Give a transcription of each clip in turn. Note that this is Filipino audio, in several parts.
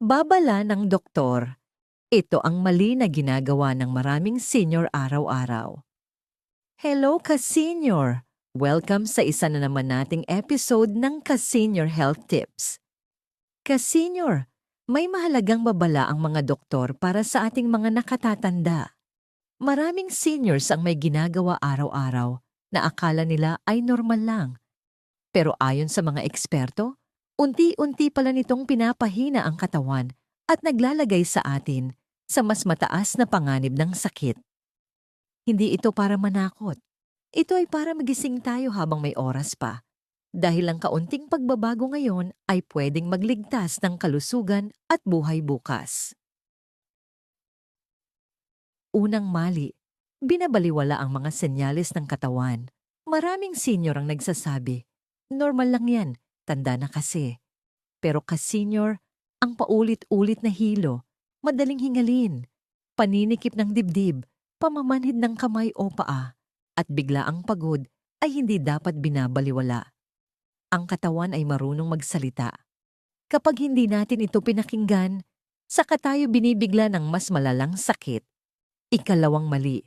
Babala ng doktor. Ito ang mali na ginagawa ng maraming senior araw-araw. Hello ka-senior! Welcome sa isa na naman nating episode ng Ka-Senior Health Tips. Ka-senior, may mahalagang babala ang mga doktor para sa ating mga nakatatanda. Maraming seniors ang may ginagawa araw-araw na akala nila ay normal lang. Pero ayon sa mga eksperto, unti-unti pala nitong pinapahina ang katawan at naglalagay sa atin sa mas mataas na panganib ng sakit. Hindi ito para manakot. Ito ay para magising tayo habang may oras pa. Dahil ang kaunting pagbabago ngayon ay pwedeng magligtas ng kalusugan at buhay bukas. Unang mali, binabaliwala ang mga senyales ng katawan. Maraming senior ang nagsasabi, normal lang yan, tanda na kasi. Pero ka-senior, ang paulit-ulit na hilo, madaling hingalin, paninikip ng dibdib, pamamanhid ng kamay o paa, at biglaang pagod ay hindi dapat binabaliwala. Ang katawan ay marunong magsalita. Kapag hindi natin ito pinakinggan, saka tayo binibigla ng mas malalang sakit. Ikalawang mali,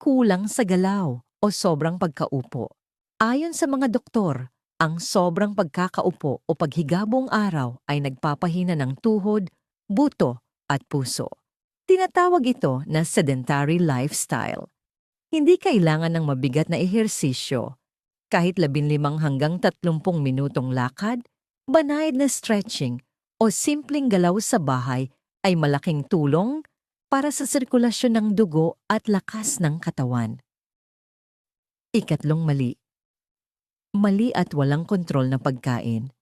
kulang sa galaw o sobrang pagkaupo. Ayon sa mga doktor, ang sobrang pagkakaupo o paghiga buong araw ay nagpapahina ng tuhod, buto at puso. Tinatawag ito na sedentary lifestyle. Hindi kailangan ng mabigat na ehersisyo. Kahit 15 hanggang 30 minutong lakad, banayad na stretching o simpleng galaw sa bahay ay malaking tulong para sa sirkulasyon ng dugo at lakas ng katawan. Ikatlong mali. Mali at walang kontrol na pagkain.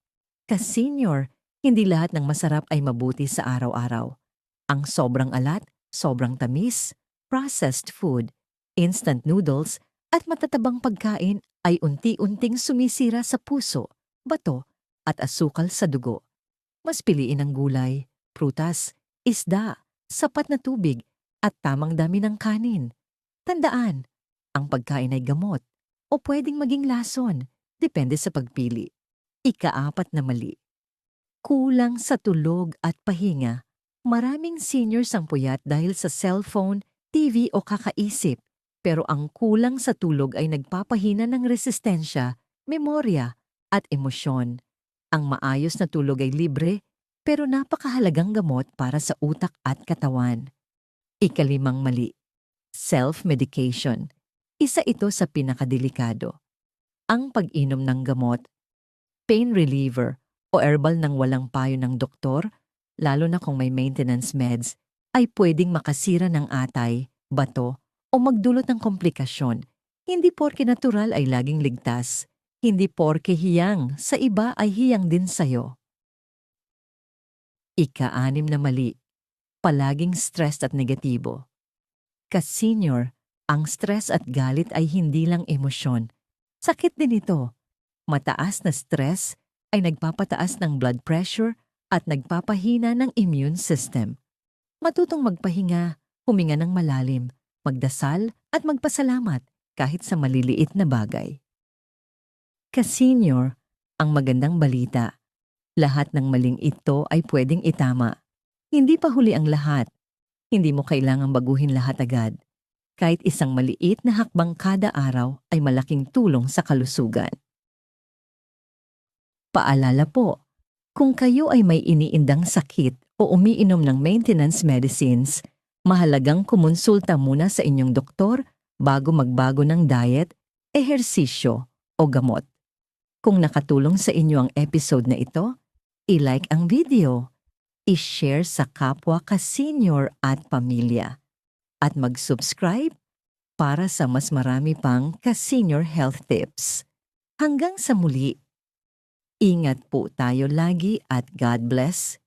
Ka-senior, hindi lahat ng masarap ay mabuti sa araw-araw. Ang sobrang alat, sobrang tamis, processed food, instant noodles, at matatabang pagkain ay unti-unting sumisira sa puso, bato, at asukal sa dugo. Mas piliin ang gulay, prutas, isda, sapat na tubig, at tamang dami ng kanin. Tandaan, ang pagkain ay gamot o pwedeng maging lason, depende sa pagpili. Ika-4 na mali. Kulang sa tulog at pahinga. Maraming seniors ang puyat dahil sa cellphone, TV o kakaisip, pero ang kulang sa tulog ay nagpapahina ng resistensya, memorya, at emosyon. Ang maayos na tulog ay libre, pero napakahalagang gamot para sa utak at katawan. Ika-5 mali. Self-medication. Isa ito sa pinakadelikado. Ang pag-inom ng gamot, pain reliever o herbal ng walang payo ng doktor, lalo na kung may maintenance meds, ay pwedeng makasira ng atay, bato, o magdulot ng komplikasyon. Hindi porke natural ay laging ligtas. Hindi porke hiyang sa iba ay hiyang din sa'yo. Ika-6 na mali. Palaging stressed at negatibo. Ka-senior, ang stress at galit ay hindi lang emosyon. Sakit din ito. Mataas na stress ay nagpapataas ng blood pressure at nagpapahina ng immune system. Matutong magpahinga, huminga ng malalim, magdasal at magpasalamat kahit sa maliliit na bagay. Ka-senior, ang magandang balita. Lahat ng maling ito ay pwedeng itama. Hindi pa huli ang lahat. Hindi mo kailangang baguhin lahat agad. Kahit isang maliit na hakbang kada araw ay malaking tulong sa kalusugan. Paalala po, kung kayo ay may iniindang sakit o umiinom ng maintenance medicines, mahalagang kumonsulta muna sa inyong doktor bago magbago ng diet, ehersisyo o gamot. Kung nakatulong sa inyo ang episode na ito, i-like ang video, i-share sa kapwa ka-senior at pamilya, at mag-subscribe para sa mas marami pang ka-senior health tips. Hanggang sa muli, ingat po tayo lagi at God bless.